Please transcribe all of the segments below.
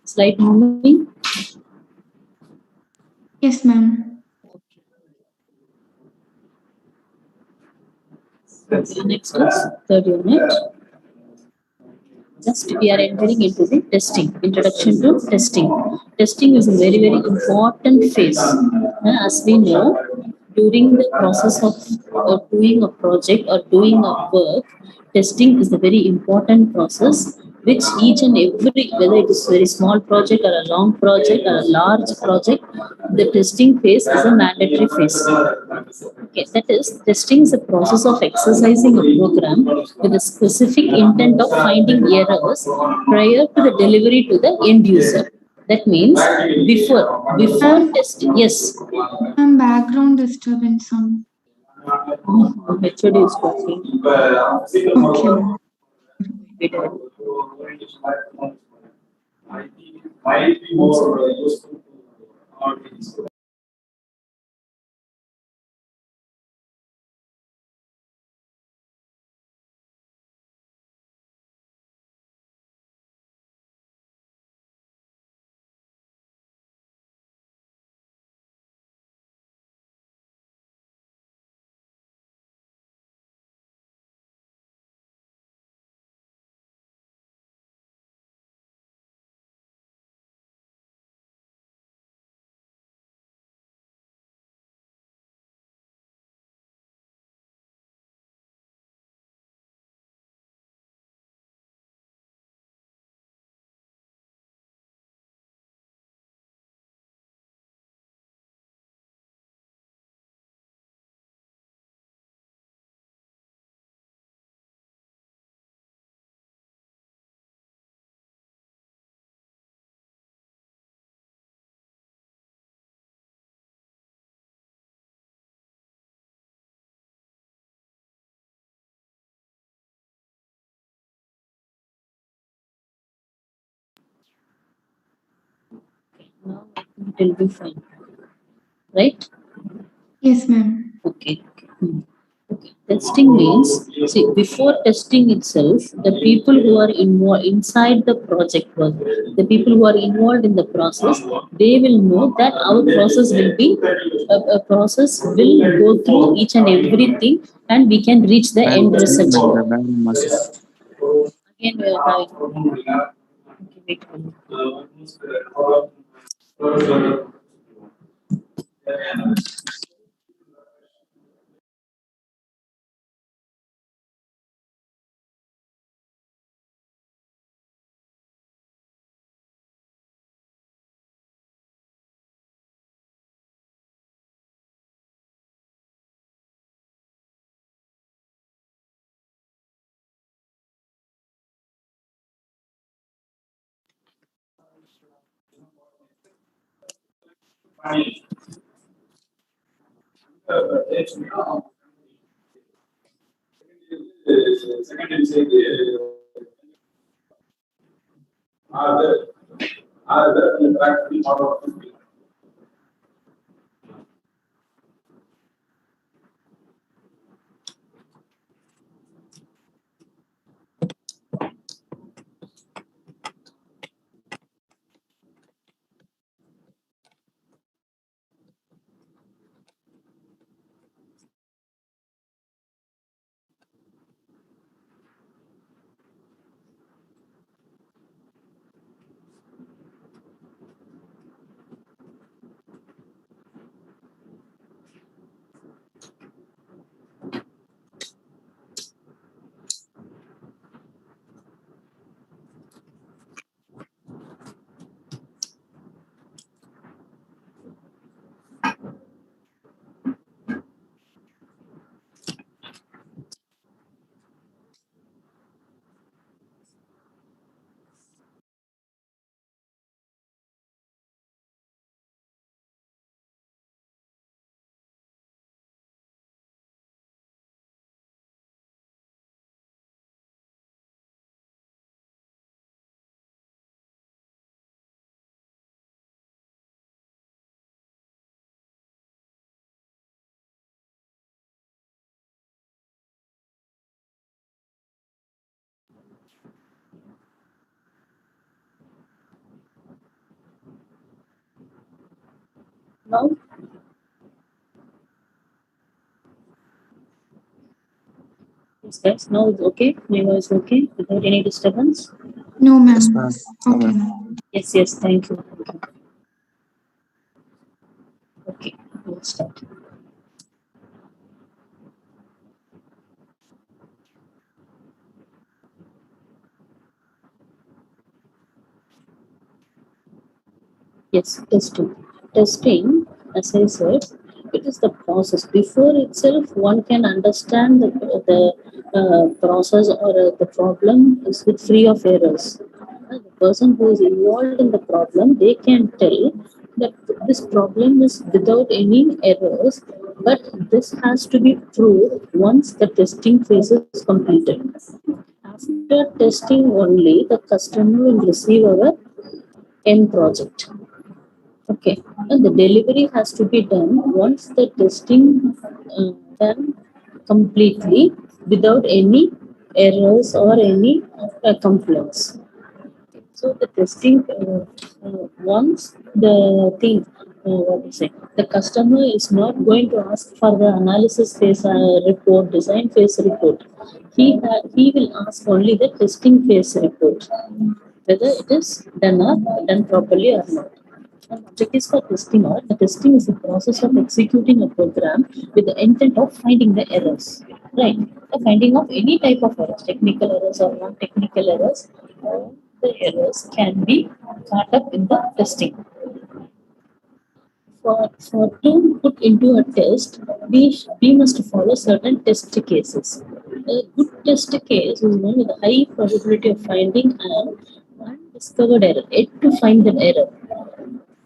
Slide moving. Yes, ma'am. Next is third unit. Just we are entering into the testing. Introduction to testing. Testing is a very, very important phase. As we know, during the process of doing a project or doing a work, testing is a very important process which each and every, whether it is very small project or a long project or a large project, the testing phase is a mandatory phase. Okay, that is, testing is a process of exercising a program with a specific intent of finding errors prior to the delivery to the end user. That means before testing. Yes. Background disturbance. HOD is talking. Okay, ma'am. Might be more useful to Now it will be fine. Right? Yes, ma'am. Okay. Okay. Testing means, see, before testing itself, the people who are involved inside the project work, the people who are involved in the process, they will know that our process will be a process will go through each and everything, and we can reach the end result. Again, we are having. Okay, wait. Now, yes, guys, now it's okay. My voice okay without any disturbance. No, Yes, ma'am. ma'am. Okay, Ma'am. ma'am. Yes, yes, thank you. Okay, let's start. Yes, testing. Testing, as I said, it is the process. Before itself, one can understand the process or the problem is with free of errors. The person who is involved in the problem, they can tell that this problem is without any errors, but this has to be proved once the testing phase is completed. After testing only, the customer will receive our end project. Okay, and the delivery has to be done once the testing done completely without any errors or any complaints. So the testing once the thing what to say, the customer is not going to ask for the analysis phase report, design phase report. He will ask only the testing phase report, whether it is done or done properly or not. And objectives for testing are the testing is the process of executing a program with the intent of finding the errors. Right. The finding of any type of errors, technical errors or non-technical errors, all the errors can be caught up in the testing. For to put into a test, we must follow certain test cases. A good test case is one with a high probability of finding an undiscovered error, yet to find that error.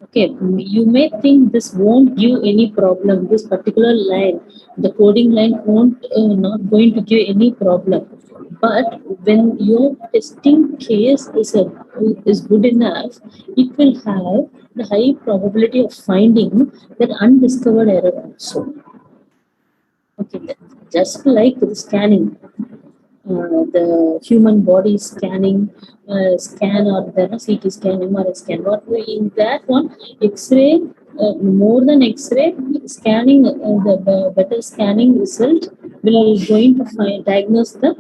Okay, you may think this won't give any problem. This particular line, the coding line won't not going to give any problem. But when your testing case is good enough, it will have the high probability of finding that undiscovered error also. Okay, just like the scanning, the human body scanning scan or the CT scan, MRI scan. What we in that one, X-ray, more than X-ray scanning, the better scanning result will going to find diagnose the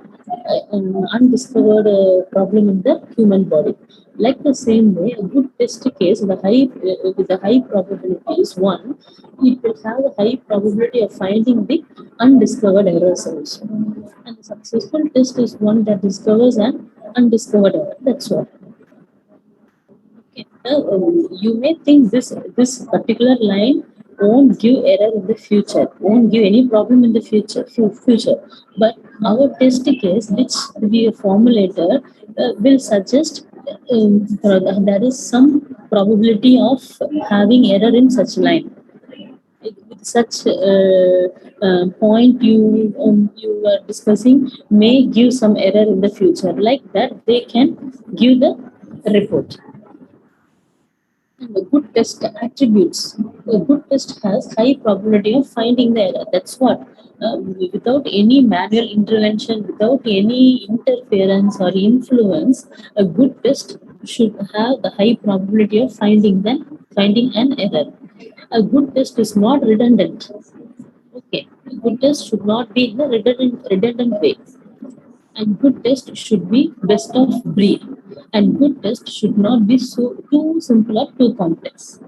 undiscovered problem in the human body. Like the same way, a good test case with the high probability is one. It will have a high probability of finding the undiscovered errors also. And the successful test is one that discovers an undiscovered error. That's all. Okay. You may think this particular line won't give error in the future, won't give any problem in the future. But our test case, which we formulator will suggest there is some probability of having error in such line. With such point you were discussing may give some error in the future. Like that, they can give the report. And a good test attributes. A good test has high probability of finding the error. That's what. Without any manual intervention, without any interference or influence, a good test should have the high probability of finding an error. A good test is not redundant. Okay, a good test should not be in the redundant way. And good test should be best of breed. And good test should not be so too simple or too complex.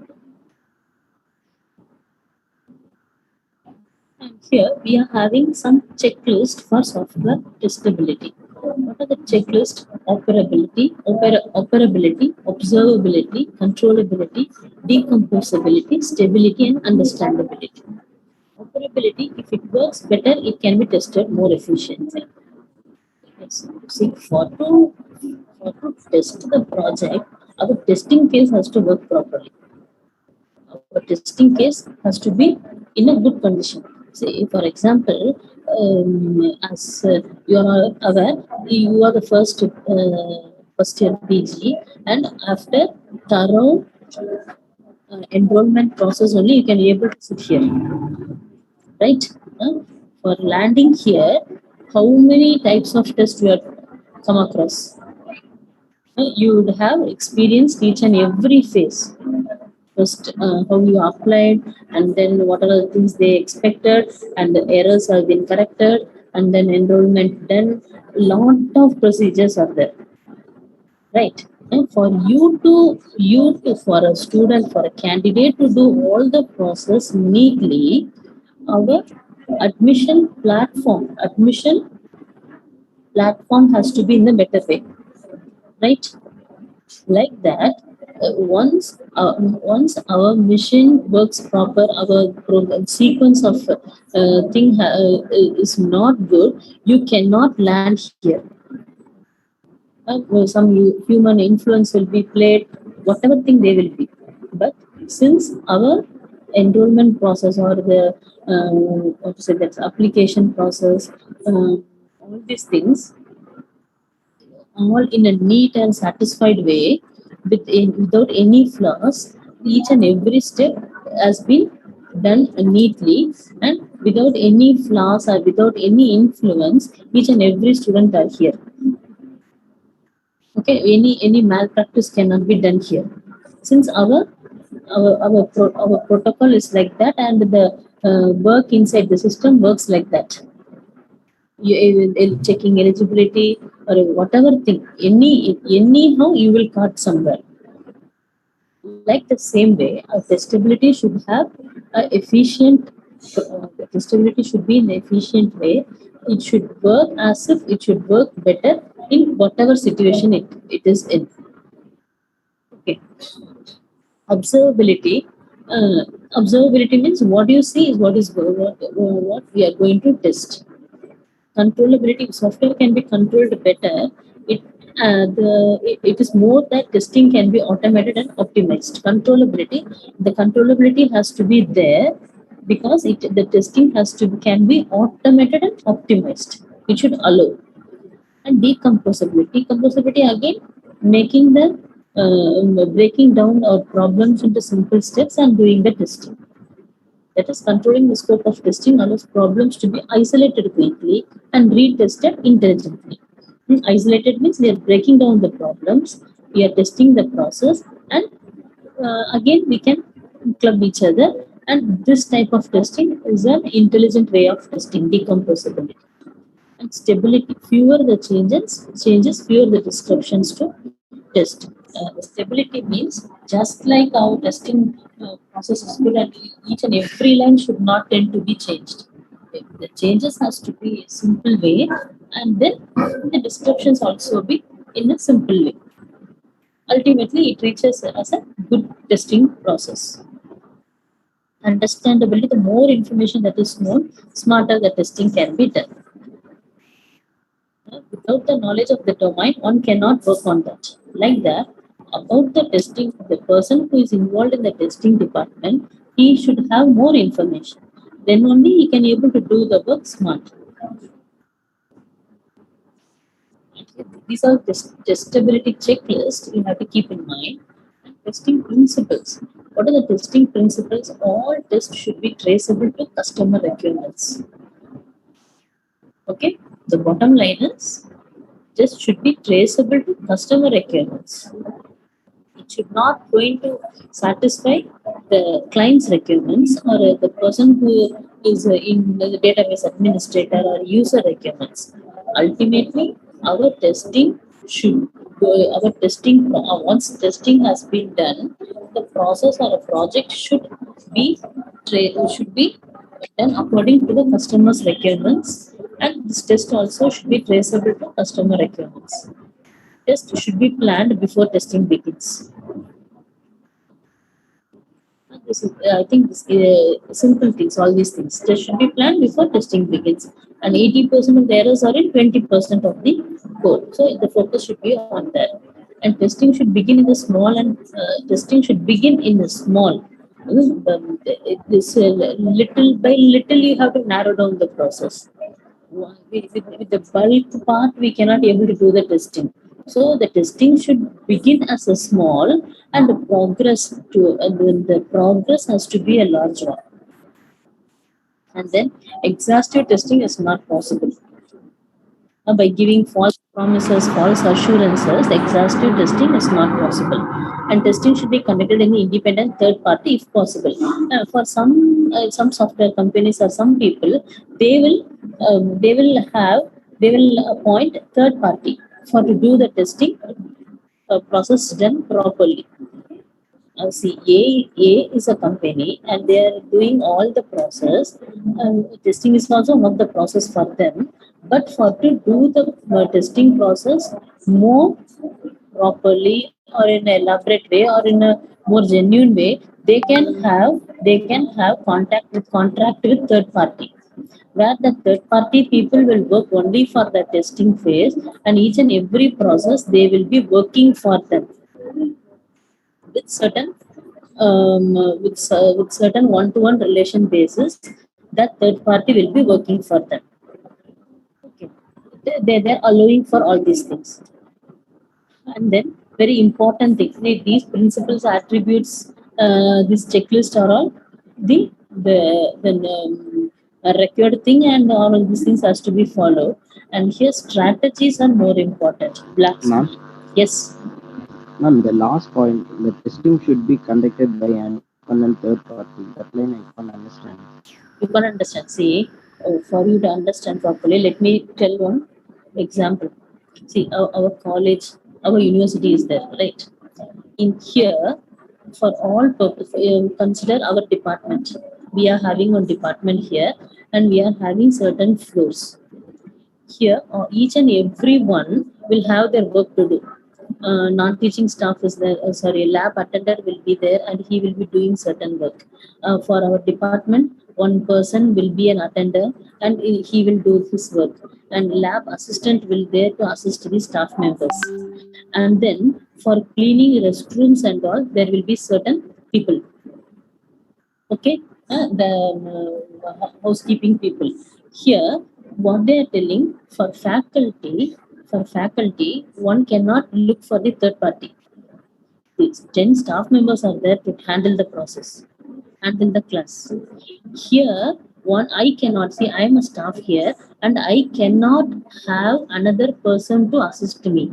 And here we are having some checklist for software testability. What are the checklist? Operability, observability, controllability, decomposability, stability, and understandability. Operability, if it works better, it can be tested more efficiently. Yes. See, for to test the project, our testing case has to work properly. Our testing case has to be in a good condition. Say, for example, as you are aware, you are the first year PG, and after thorough enrollment process only, you can be able to sit here, right? For landing here, how many types of tests you have come across? You would have experienced each and every phase. first how you applied, and then what are the things they expected, and the errors have been corrected, and then enrollment done. Lot of procedures are there, right? And for for a student, for a candidate to do all the process neatly, our admission platform has to be in a better way, right? Like that, once our mission works proper, our program sequence of is not good, you cannot land here. Some human influence will be played, whatever thing they will be. But since our enrollment process or the what to say, that application process, all these things, all in a neat and satisfied way, without any flaws, each and every step has been done neatly, and without any flaws or without any influence, each and every student are here. Okay, any malpractice cannot be done here, since our protocol is like that, and the work inside the system works like that. Checking eligibility or whatever thing, anyhow you will cut somewhere. Like the same way, our testability should have a efficient. The testability should be in an efficient way. It should work as if it should work better in whatever situation it is in. Okay. Observability. uh, Observability means what you see is what we are going to test. Controllability, software can be controlled better. It is more that testing can be automated and optimized. The controllability has to be there, because the testing can be automated and optimized. It should allow. And decomposability again, making the breaking down our problems into simple steps and doing the testing. That is, controlling the scope of testing allows problems to be isolated quickly and retested intelligently. Isolated means we are breaking down the problems, we are testing the process, and again we can club each other. And this type of testing is an intelligent way of testing. Decomposability. And stability, fewer the changes, fewer the disruptions to test. The stability means, just like our testing process is good, and each and every line should not tend to be changed. The changes has to be a simple way, and then the descriptions also be in a simple way. Ultimately, it reaches as a good testing process. Understandability, the more information that is known, smarter the testing can be done. Without the knowledge of the domain, one cannot work on that. Like that, about the testing, the person who is involved in the testing department, he should have more information. Then only he can able to do the work smart. These are testability checklists you have to keep in mind. And testing principles. What are the testing principles? All tests should be traceable to customer requirements. Okay, the bottom line is, just should be traceable to customer requirements. It should not going to satisfy the client's requirements, or the person who is in the database administrator or user requirements. Ultimately, our testing should once testing has been done, the process or a project be should be done according to the customer's requirements, and this test also should be traceable to customer requirements. Test should be planned before testing begins. This is, I think, this simple things. All these things, test should be planned before testing begins, and 80% of the errors are in 20% of the code. So the focus should be on that. And testing should begin in the small, and testing should begin in the small. This little by little, you have to narrow down the process. With the bulk part, we cannot able to do the testing. So the testing should begin as a small, and the progress has to be a large one. And then exhaustive testing is not possible by giving false promises, false assurances, exhaustive testing is not possible. And testing should be conducted in independent third party if possible. For some software companies or some people, they will they will appoint third party for to do the testing process done properly. See, A is a company and they are doing all the process. Testing is also one of the process for them. But for to do the testing process more properly or in an elaborate way or in a more genuine way, they can have contract with third party, where the third party people will work only for the testing phase, and each and every process they will be working for them with certain with certain one-to-one relation basis. That third party will be working for them. Okay, they're allowing for all these things. And then very important thing, these principles, attributes, this checklist are all the required thing, and all of these things has to be followed. And here strategies are more important. Ma'am, Yes. ma'am, the last point, the testing should be conducted by an independent third party. That line I can't understand. You can understand. See, for you to understand properly, let me tell one example. See, our college, our university is there, right? In here, for all purpose, consider our department. We are having one department here, and we are having certain floors. Here, each and every one will have their work to do. Non-teaching staff is there, lab attendant will be there and he will be doing certain work. For our department, one person will be an attendant and he will do his work. And lab assistant will there to assist the staff members. And then for cleaning restrooms and all, there will be certain people. Okay, the housekeeping people. Here, what they are telling for faculty, one cannot look for the third party. These 10 staff members are there to handle the process, handle the class. Here, one I cannot see. I am a staff here, and I cannot have another person to assist me.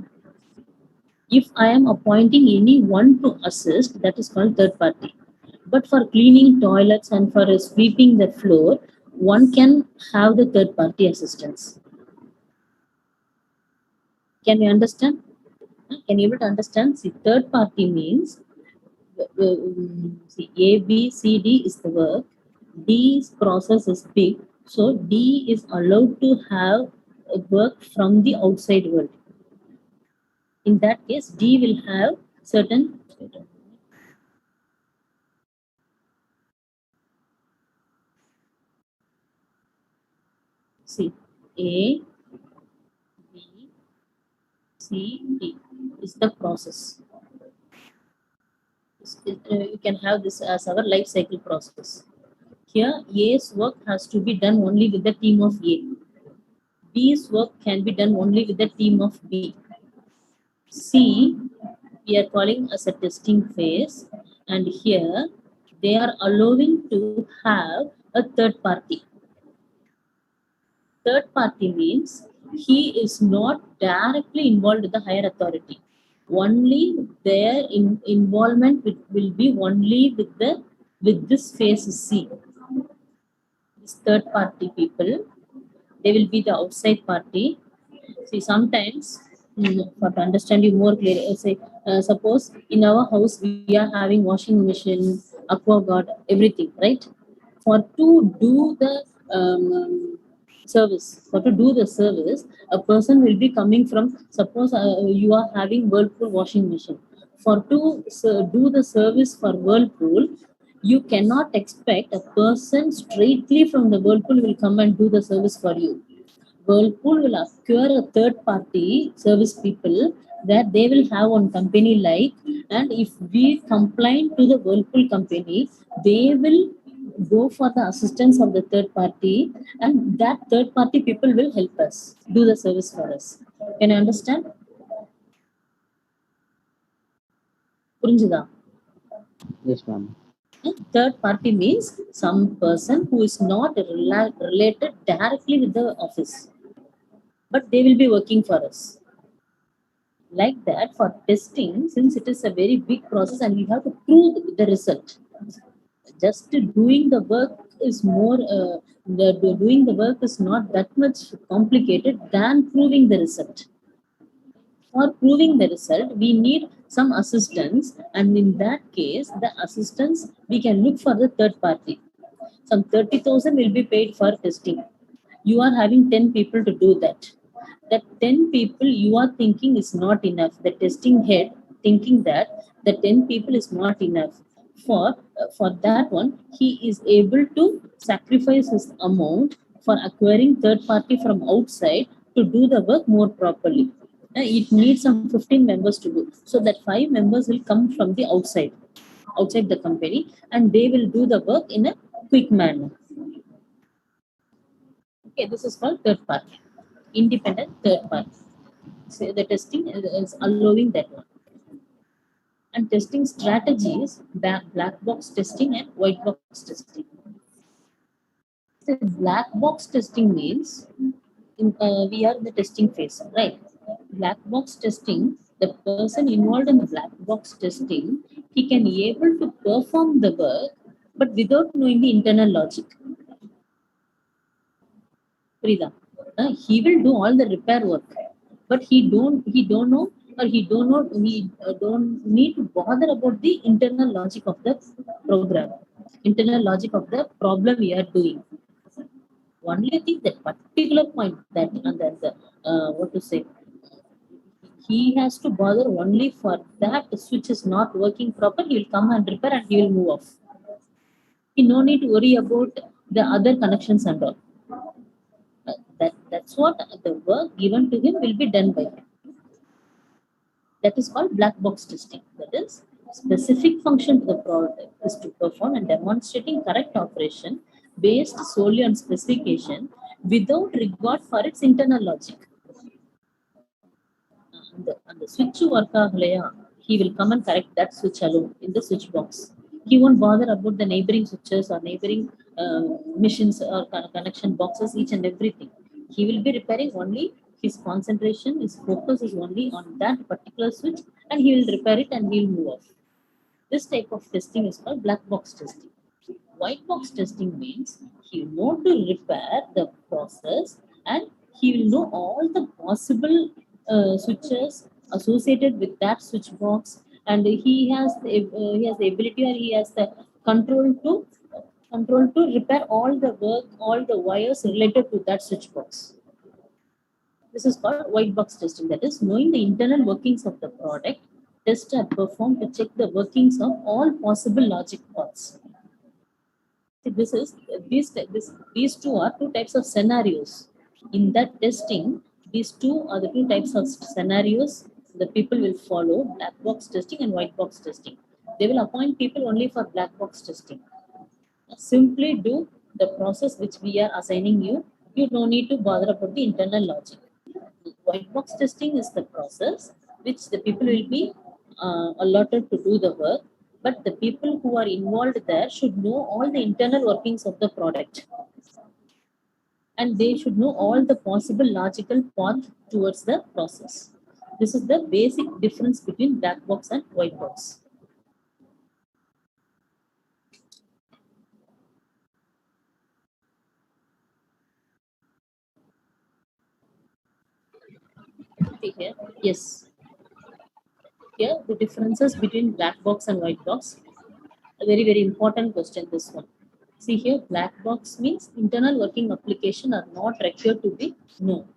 If I am appointing anyone to assist, that is called third party. But for cleaning toilets and for sweeping the floor, one can have the third party assistance. Can you understand? Can you able to understand? See, third party means see, A, B, C, D is the work. D's process is big. So D is allowed to have a work from the outside world. In that case, D will have certain. See, A, B, C, D is the process. You can have this as our life cycle process. Here, A's work has to be done only with the team of A. B's work can be done only with the team of B. C, we are calling as a testing phase, and here they are allowing to have a third party. Third party means he is not directly involved with the higher authority. Only their involvement will be only with this phase C. This third party people, they will be the outside party. See, sometimes for to understand you more clearly, say suppose in our house we are having washing machine, aquaguard, everything, right? For to do the service, a person will be coming from, suppose you are having Whirlpool washing machine. For to do the service for Whirlpool, you cannot expect a person straightly from the Whirlpool will come and do the service for you. Whirlpool will acquire a third party service people that they will have one company like, and if we complain to the Whirlpool company, they will go for the assistance of the third party, and that third party people will help us do the service for us. Can you understand? Purinjudha? Yes, ma'am. Third party means some person who is not related directly with the office, but they will be working for us. Like that, for testing, since it is a very big process and you have to prove the result, just doing the work is more doing the work is not that much complicated than proving the result. For proving the result we need some assistance, and in that case the assistance we can look for the third party. Some 30,000 will be paid for testing. You are having 10 people to do that. That 10 people you are thinking is not enough. The testing head thinking that the 10 people is not enough. For that one, he is able to sacrifice his amount for acquiring third party from outside to do the work more properly. It needs some 15 members to do. So that 5 members will come from the outside the company, and they will do the work in a quick manner. Okay, this is called third party, independent third party. So the testing is allowing that one. And testing strategies, black box testing and white box testing. So black box testing means we are in the testing phase, right? Black box testing, the person involved in the black box testing, he can be able to perform the work, but without knowing the internal logic. Prida. He will do all the repair work, but he don't know, or he don't need to bother about the internal logic of the program, internal logic of the problem we are doing. Only thing that particular point that under the what to say, he has to bother only for that switch is not working proper. He will come and repair and he will move off. He no need to worry about the other connections and all. That's what the work given to him will be done by him. That is called black box testing. That is, specific function to the product is to perform and demonstrating correct operation based solely on specification without regard for its internal logic. And the switch work he will come and correct that switch alone in the switch box. He won't bother about the neighboring switches or neighboring machines or connection boxes, each and everything. He will be repairing only, his concentration, his focus is only on that particular switch, and he will repair it and he will move off. This type of testing is called black box testing. White box testing means he will know to repair the process, and he will know all the possible switches associated with that switch box, and he has the ability, or he has the control to repair all the work, all the wires related to that switch box. This is called white box testing. That is, knowing the internal workings of the product, test and perform to check the workings of all possible logic parts. This is these two are two types of scenarios. In that testing, these two are the two types of scenarios the people will follow: black box testing and white box testing. They will appoint people only for black box testing. Simply do the process which we are assigning you. You don't need to bother about the internal logic. White box testing is the process which the people will be allotted to do the work, but the people who are involved there should know all the internal workings of the product, and they should know all the possible logical path towards the process. This is the basic difference between black box and white box. See here, yes, here the differences between black box and white box. A very, very important question, this one. See here, black box means internal working application are not required to be known.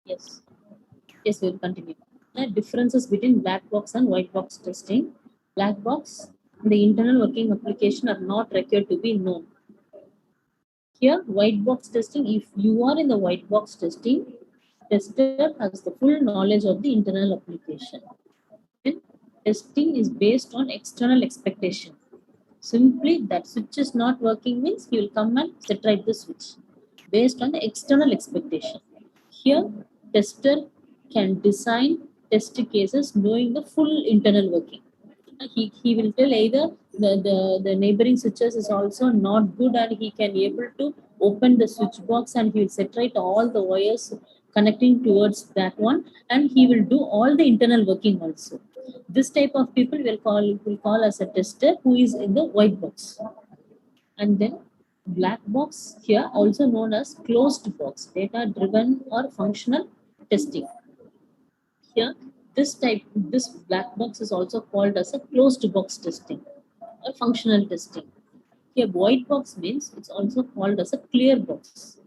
Yes. Yes, we'll continue. Differences between black box and white box testing. Black box, the internal working application are not required to be known. Here, white box testing, if you are in the white box testing, tester has the full knowledge of the internal application. And testing is based on external expectation. Simply that switch is not working means he will come and set right the switch based on the external expectation. Here, tester can design test cases knowing the full internal working. He will tell either the neighboring switches is also not good and he can able to open the switch box and he will set right all the wires connecting towards that one and he will do all the internal working also. This type of people will call as a tester who is in the white box. And then black box, here also known as closed box, data driven or functional testing. Here, this black box is also called as a closed box testing or functional testing. Here, white box means it's also called as a clear box.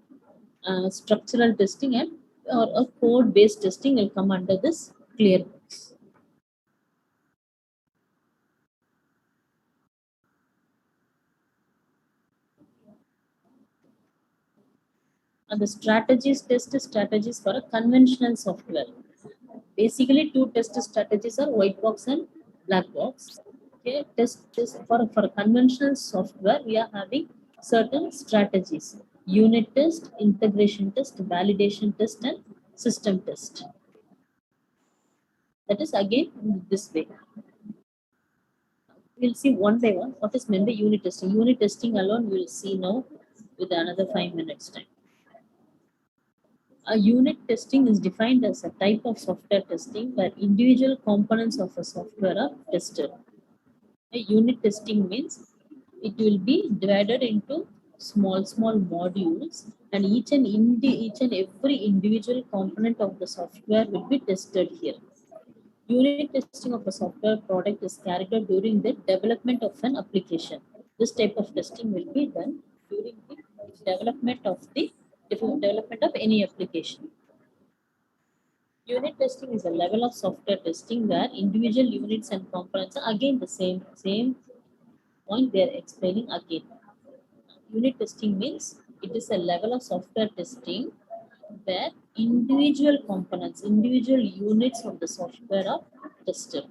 Structural testing and or a code-based testing will come under this clear box. And the test strategies for a conventional software. Basically, two test strategies are white box and black box. Okay, test for conventional software, we are having certain strategies: unit test, integration test, validation test, and system test. That is again this way. We'll see one by one what is meant by unit testing. Unit testing alone we'll see now with another 5 minutes time. A unit testing is defined as a type of software testing where individual components of a software are tested. A unit testing means it will be divided into small modules and each and every individual component of the software will be tested here. Unit testing of a software product is carried out during the development of an application. This type of testing will be done during the development of any application. Unit testing is a level of software testing where individual units and components are again the same point they are explaining again. Unit testing means it is a level of software testing where individual components, individual units of the software are tested.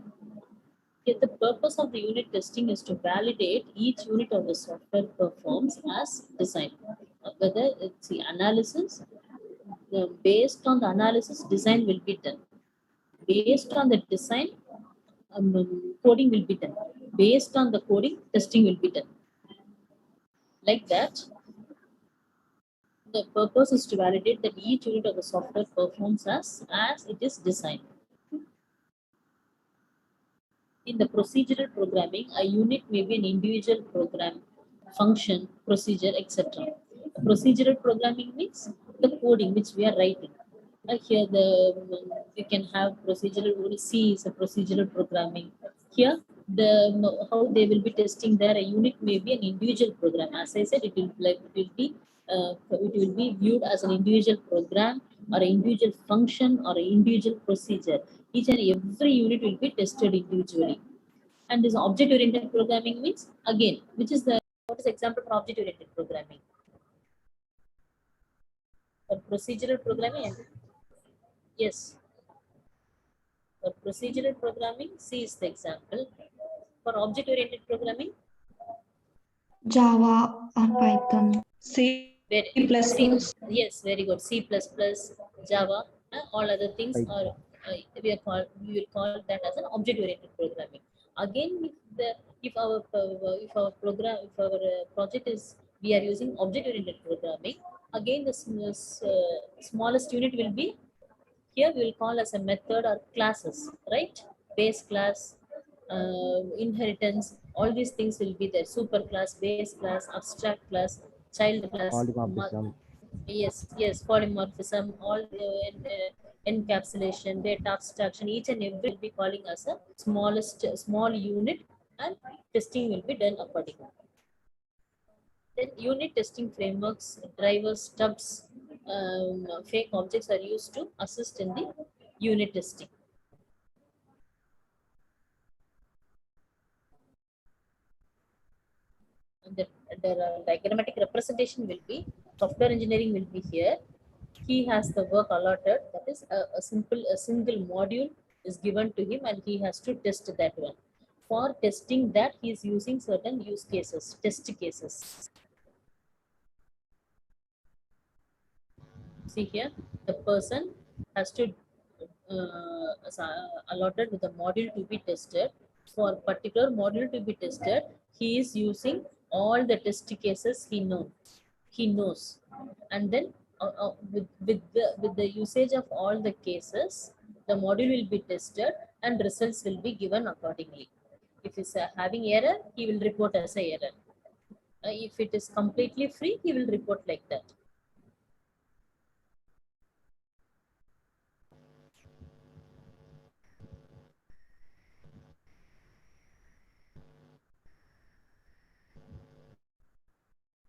Yet the purpose of the unit testing is to validate each unit of the software performs as designed. Whether it's the analysis, based on the analysis, design will be done. Based on the design, coding will be done. Based on the coding, testing will be done. Like that, the purpose is to validate that each unit of the software performs as it is designed. In the procedural programming, a unit may be an individual program, function, procedure, etc. Procedural programming means the coding which we are writing. Here we can have procedural. C is a procedural programming. Here how they will be testing there. A unit may be an individual program. As I said, it will be viewed as an individual program or an individual function or an individual procedure. Each and every unit will be tested individually. And this object-oriented programming means again, what is example for object-oriented programming? For procedural programming, yes. For procedural programming, C is the example. For object-oriented programming, Java and Python. C++. Yes, very good. C++, Java, all other things are we will call that as an object-oriented programming. Again, if our project is we are using object-oriented programming, again the smallest unit will be here we will call as a method or classes, right? Base class, inheritance, all these things will be there. Super class, base class, abstract class, child class. Polymorphism. Yes, polymorphism, all encapsulation, data abstraction, each and every will be calling as a small unit and testing will be done accordingly. Then unit testing frameworks, drivers, stubs, fake objects are used to assist in the unit testing. The, the diagrammatic representation will be software engineering will be here. He has the work allotted, that is a single module is given to him and he has to test that one. For testing that, he is using certain use cases, test cases. See here, the person has to allotted with a module to be tested. For particular module to be tested, he is using all the test cases he knows, and then with the usage of all the cases, the module will be tested and results will be given accordingly. If it's having error, he will report as a error. If it is completely free, he will report like that.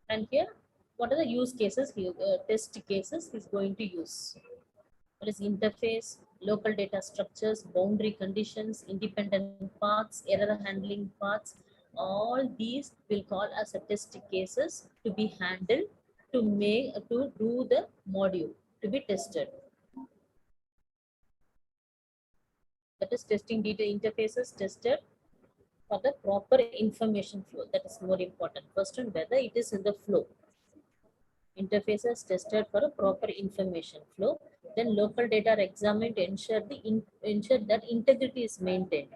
And here, what are the use cases, test cases he's going to use? What is interface, local data structures, boundary conditions, independent paths, error handling paths. All these will call as a test cases to be handled to do the module to be tested. That is testing data interfaces tested for the proper information flow. That is more important. First one, whether it is in the flow. Interfaces tested for a proper information flow. Then local data are examined to ensure that integrity is maintained.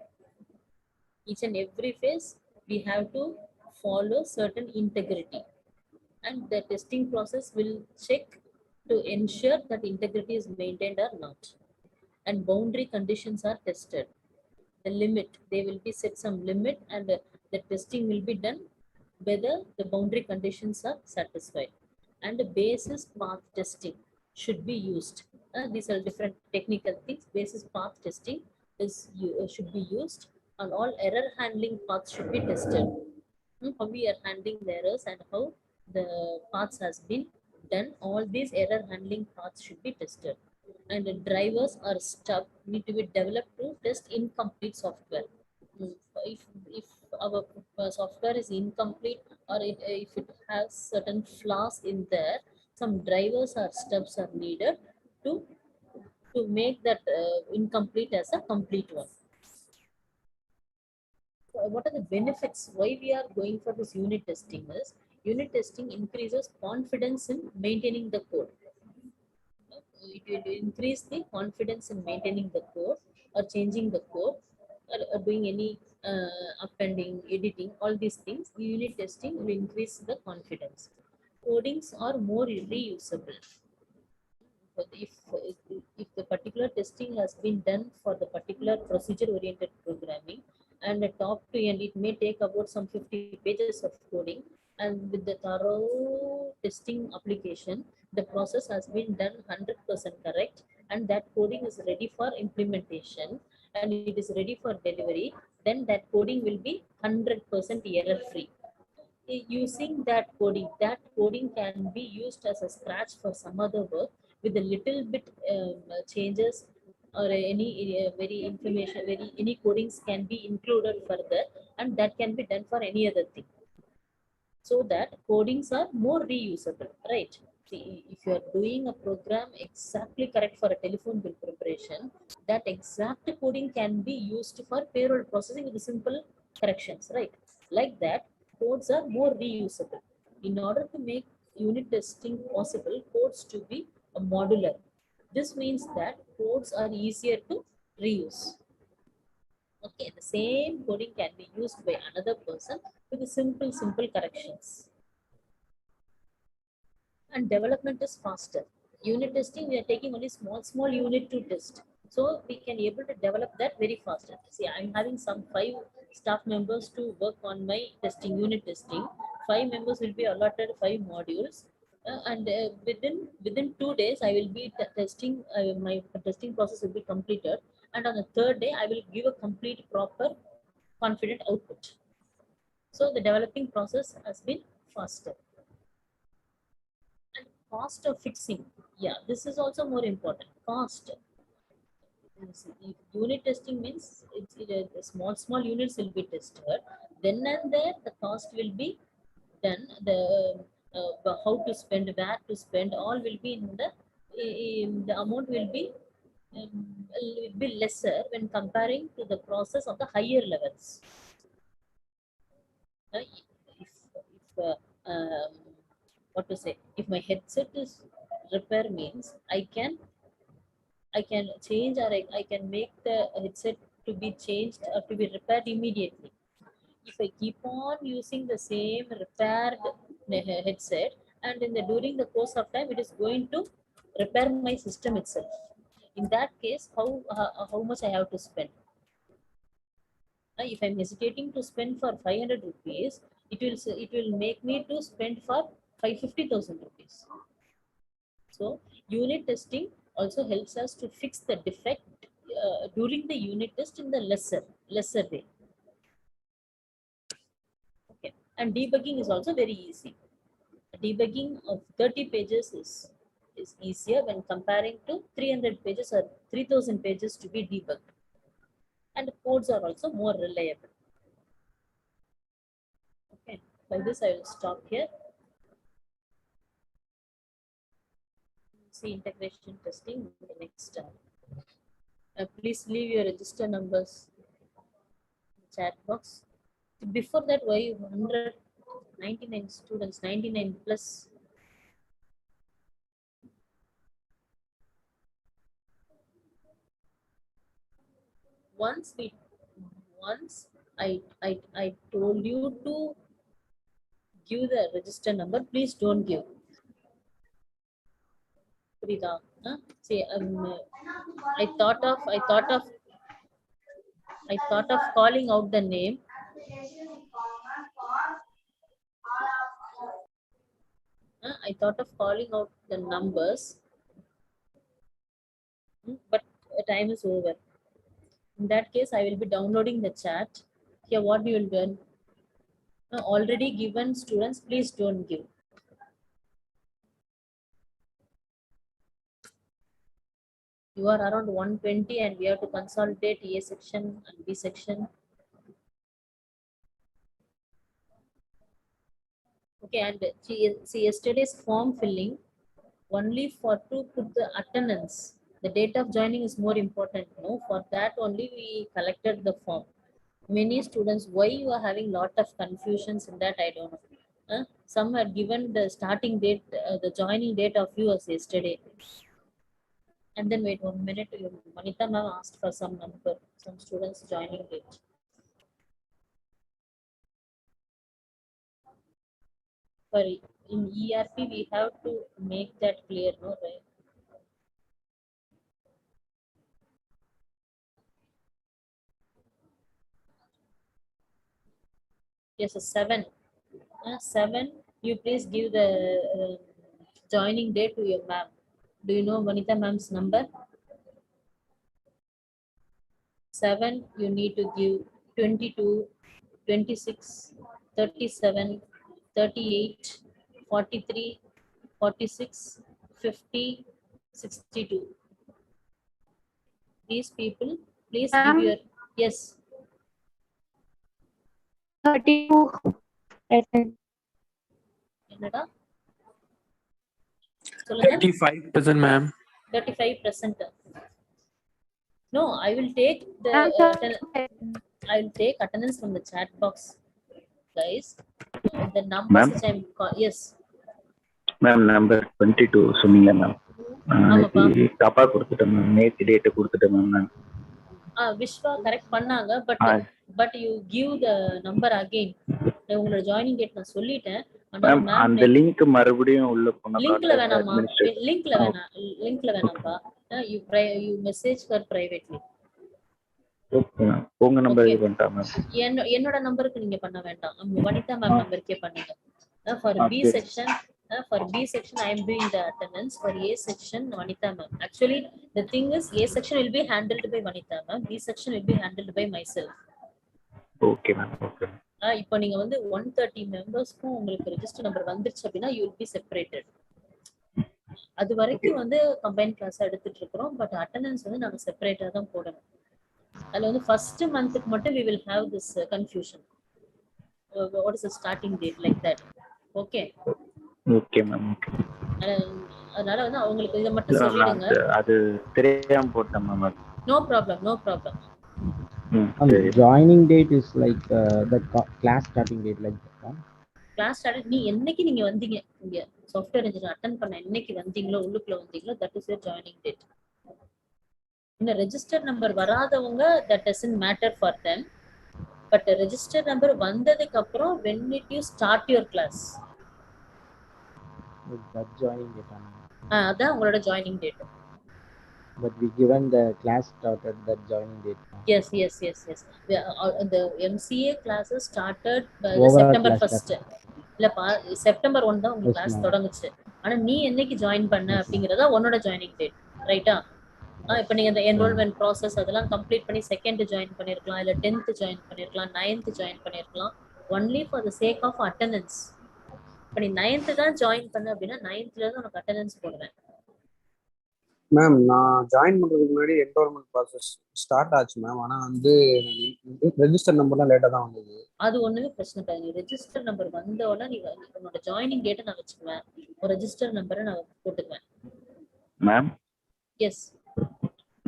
Each and every phase we have to follow certain integrity, and the testing process will check to ensure that integrity is maintained or not. And boundary conditions are tested. The limit, they will be set some limit, and the testing will be done whether the boundary conditions are satisfied. And the basis path testing should be used. These are different technical things. Basis path testing should be used, and all error handling paths should be tested. How we are handling the errors and how the paths has been done. All these error handling paths should be tested. And the drivers or stub need to be developed to test incomplete software. Mm, if our software is incomplete, or if it has certain flaws in there, some drivers or stubs are needed to make that incomplete as a complete one. So what are the benefits? Why we are going for this unit testing is, unit testing increases confidence in maintaining the code. It will increase the confidence in maintaining the code or changing the code, or doing any appending, editing, all these things. The unit testing will increase the confidence. Codings are more reusable. But if the particular testing has been done for the particular procedure oriented programming, and the top to end, it may take about some 50 pages of coding, and with the thorough testing application, the process has been done 100% correct, and that coding is ready for implementation and it is ready for delivery, then that coding will be 100% error free. Using that coding can be used as a scratch for some other work with a little bit changes, or any very information, very any codings can be included further, and that can be done for any other thing, so that codings are more reusable, right? See, if you are doing a program exactly correct for a telephone bill preparation, that exact coding can be used for payroll processing with simple corrections, right? Like that, codes are more reusable. In order to make unit testing possible, codes to be a modular. This means that codes are easier to reuse. Okay, the same coding can be used by another person with simple corrections. And development is faster. Unit testing, we are taking only small unit to test. So we can able to develop that very faster. See, I'm having some 5 staff members to work on my testing, unit testing. 5 members will be allotted 5 modules. And within 2 days, I will be testing. My testing process will be completed, and on the third day, I will give a complete, proper, confident output. So the developing process has been faster. And cost of fixing. Yeah, this is also more important. Cost. Unit testing means small units will be tested. Then and there, the cost will be done. How to spend, where to spend, all will be in the amount will be lesser when comparing to the process of the higher levels. If what to say? If my headset is repair means I can change, or I can make the headset to be changed or to be repaired immediately. If I keep on using the same repaired headset, and during the course of time, it is going to repair my system itself. In that case, how much I have to spend? If I'm hesitating to spend for 500 rupees, it will make me to spend for 550,000 rupees. So unit testing also helps us to fix the defect during the unit test in the lesser way. Okay, and debugging is also very easy. Debugging of 30 pages is easier when comparing to 300 pages or 3000 pages to be debugged, and codes are also more reliable. Okay, by this I will stop here. See integration testing in the next time. Please leave your register numbers in the chat box. Before that, why 199 students, 99 plus? Once I told you to give the register number, please don't give. See, I thought of calling out the name. I thought of calling out the numbers, but time is over. In that case, I will be downloading the chat. Here, what you will do? Already given students, please don't give. You are around 120 and we have to consolidate A section and B section. Okay, and see yesterday's form filling, only for to put the attendance. The date of joining is more important. No, for that only we collected the form. Many students, why you are having lot of confusions in that, I don't know. Some had given the starting date, the joining date of you as yesterday. And then wait 1 minute, Manita ma'am asked for some number, some students joining date. For in ERP, we have to make that clear, no, right? Yes, 7. 7, you please give the joining date to your ma'am. Do you know Vanita ma'am's number? 7, you need to give 22, 26, 37, 38, 43, 46, 50, 62. These people, please give your, yes. 32 present. என்னடா சொல்லுங்க 35%, ma'am. 35%. No, I will take the I will take attendance from the chat box, guys. The numbers which I'm yes. Ma'am, number 22 சொன்னீங்க ma'am. ஆமாப்பா. தப்பா கொடுத்துட்டேன் ma'am. நேத்து date கொடுத்துட்டேன் ma'am. Vishwa correct பண்ணாங்க, but you give the number again. உங்களோட joining date நான் சொல்லிட்டேன். அந்த லிங்க் மறுபடியும் உள்ள போனா லிங்க்ல வேணாமா? லிங்க்ல வேணாம்பா. You message her privately. Okay ma'am. உங்க நம்பர் இது பண்ணிட்டா மேம். என்னோட நம்பருக்கு நீங்க பண்ண வேண்டாம். வனிதா மேம் நம்பருக்கே பண்ணுங்க. For B section, for B section I am doing the attendance. For A section Vanitha ma'am. Actually the thing is A section will be handled by Vanitha ma'am, B section will be handled by myself. Okay ma'am. Okay. இப்போ நீங்க வந்து 130 மெம்பர்ஸ்க்கு உங்களுக்கு register number வந்துருச்சு அப்படினா you will be separated. அது வரைக்கும் வந்து கம்பைன் கிளாஸ் எடுத்துட்டு இருக்கிறோம். பட் அட்டெண்டன்ஸ் வந்து நாங்க செப்பரேட்டா தான் போடணும். அதுல வந்து ஃபர்ஸ்ட் மந்த்துக்கு மட்டும் we will have this confusion. What is the starting date like that? Okay. Okay ma'am. அதனால வந்து அவங்களுக்கு இதை மட்டும் சொல்லிடுங்க. அது தெரியாம போட்டேன் ma'am. No problem, no problem. Joining date is like the class starting date like that. Class start நீ என்னைக்கு நீங்க வந்தீங்க இங்க சாஃப்ட்வேர் இன்ஜினியர் அட்டெண்ட் பண்ண என்னைக்கு வந்தீங்களோ உள்ளுக்குள்ள வந்தீங்களோ that is your joining date. இந்த ரெஜிஸ்டர் நம்பர் வராதவங்க that doesn't matter for them. But register number வந்ததுக்கு அப்புறம் when did you start your class? That joining date. அதான் உங்களோட joining date. But we given the class started that joining date. Yes. The MCA classes started by September 1st. இல்லப்பா September 1 தான் உங்க class தொடங்குச்சு. ஆனா நீ என்னைக்கு ஜாயின் பண்ண அப்படிங்கறத உன்னோட ஜாயினிங் டேட். ரைட்டா? இப்போ நீங்க இந்த என்ரோல்மெண்ட் ப்ராசஸ் அதெல்லாம் கம்ப்ளீட் பண்ணி 2nd ஜாயின் பண்ணிருக்கலாம், இல்ல 10th ஜாயின் பண்ணிருக்கலாம், 9th ஜாயின் பண்ணிருக்கலாம். Only for the sake of attendance. இப்போ நீ 9th தான் ஜாயின் பண்ண அப்படின்னா 9th இருந்து உனக்கு அட்டெண்டன்ஸ் போடுவேன். மேம் நான் ஜாயின் பண்றதுக்கு முன்னாடி என்ரோல்மெண்ட் ப்ராசஸ் ஸ்டார்ட் ஆச்சு மேம். ஆனா வந்து ரெஜிஸ்டர் நம்பர்லாம் லேட்டா தான் வந்தது. அது ஒண்ணுமே பிரச்சனை கிடையாது. நீ ரெஜிஸ்டர் நம்பர் வந்தோடனே நீ உன்னோட ஜாயினிங் டேட்டை நான் வச்சுக்குவேன், ஒரு ரெஜிஸ்டர் நம்பரை நான் போட்டுக்குவேன். மேம் எஸ்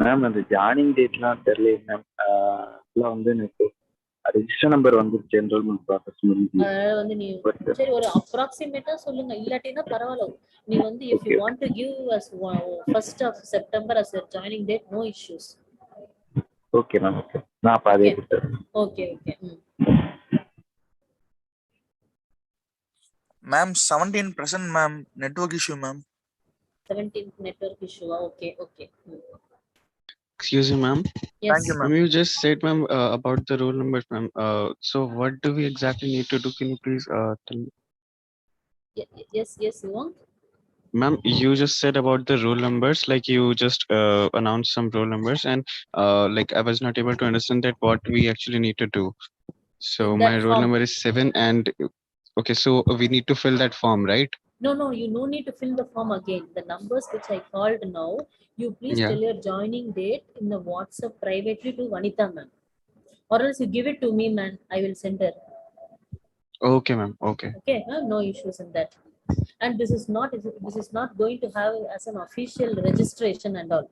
மேம் அந்த ஜாயினிங் டேட்லாம் தெரியல மேம். அதெல்லாம் வந்து எனக்கு ரெஜிஸ்டர் நம்பர் வந்துருச்சு, என்ரோல்மெண்ட் ப்ராசஸ் முடிஞ்சு. வந்து நீ சரி ஒரு அப்ராக்சிமேட்டா சொல்லுங்க, இல்லாட்டினா பரவாயில்ல. நீ வந்து if you want to give us 1st of September as your joining date, no issues. Okay ma'am. Okay நான் பாதியே கொடுத்தேன். Okay ma'am 17% ma'am network issue ma'am. 17th network issue. Okay. Excuse me, ma'am. Yes. Thank you, ma'am. You just said, ma'am, about the roll numbers, ma'am. So what do we exactly need to do? Can you please tell me? Yes, you want? Ma'am, you just said about the roll numbers, like you just announced some roll numbers, and like I was not able to understand that what we actually need to do. So That my roll form. number is 7, and okay, so we need to fill that form, right? No, you no need to fill the form again. The numbers which I called now, you please Yeah. tell your joining date in the WhatsApp privately to Vanitha ma'am. Or else you give it to me, man. I will send her. Okay, ma'am. Okay. Okay, no issues in that. And this is not going to have as an official registration and all.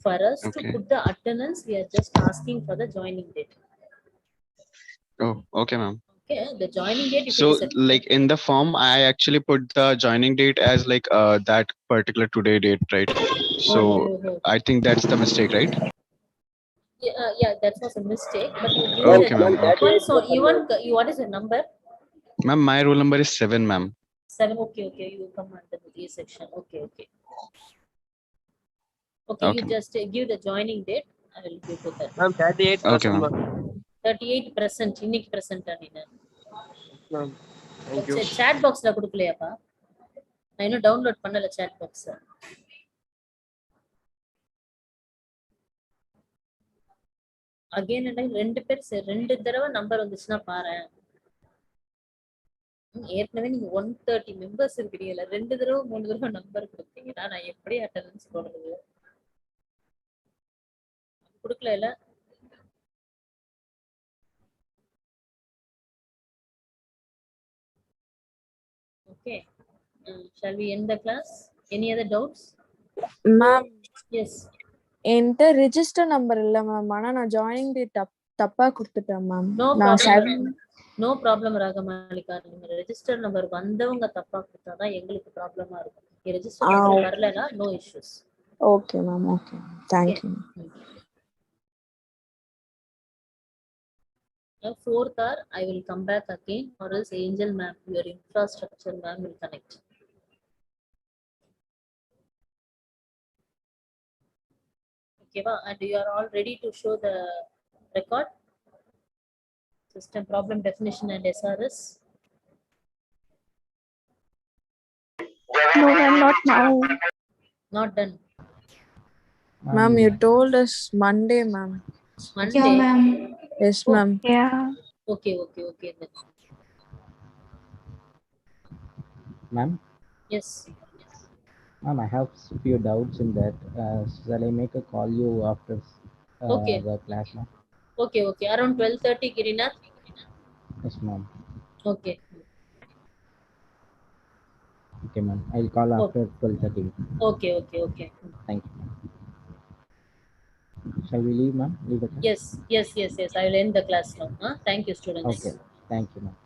For us to Okay. put the attendance, we are just asking for the joining date. Oh, okay, ma'am. Okay, the joining date. So like in the form, I actually put the joining date as like that particular today date, right? So I think that's the mistake, right? Yeah, that was a mistake. But you give Okay, ma'am. Okay. So you what is the number? Ma'am, my roll number is 7, ma'am. 7. Okay. You come under the A section. Okay. Okay, Okay. you just give the joining date. I will give to that. Ma'am 38%. Okay, ma'am. 38% இன்னைக்கு present அனினா. Ma'am thank you. Chat boxல கொடுக்கலையாப்பா? நான் இன்னும் download பண்ணல chat box. Again and ரெண்டு தடவை number வந்துச்சுன்னா பாரு. ஏற்கனவே நீங்க 130 மெம்பர்ஸ் இருக்கீங்கல, 2 தடவை 3 தடவை நம்பர் கொடுத்தீங்கன்னா நான் எப்படி அட்டெண்டன்ஸ் போடுறது? கொடுக்கல. Okay. Shall we end the class? Any other doubts? Ma'am, Yes. என்கிட்ட ரெஜிஸ்டர் நம்பர் இல்ல மேம். ஆனா நான் ஜாயினிங் டேட் தப்பா கொடுத்துட்டேன் மேம். No problem Ragamalika. நீங்க ரெஜிஸ்டர் நம்பர் வந்தவங்க தப்பா கொடுத்தாதான் எங்களுக்கு ப்ராப்ளமா இருக்கும். ரெஜிஸ்டர் நம்பர் வரலனா no issues. Okay ma'am. Okay. Thank you. Now 4th hour I will come back again, or else Angel ma'am, your infrastructure ma'am will connect. Okay, and you are all ready to show the record? System problem definition and SRS. No, ma'am, not now. Not done. Ma'am, you told us Monday, ma'am. Monday. Yeah, ma'am. Yes, ma'am. Yeah. Okay then. Ma'am. Yes. Ma'am, I have few doubts in that. Shall I make a call you after Okay, the class, ma'am? okay, okay. Around 12:30, Girinath. Yes, ma'am. Okay, Okay, ma'am. I'll call oh, after 12:30. okay, okay, okay. Thank you, ma'am. Shall we leave, ma'am? Leave the class? Yes, yes, yes, yes. I will end the class now. Huh? Thank you, students. Okay. Thank you, ma'am.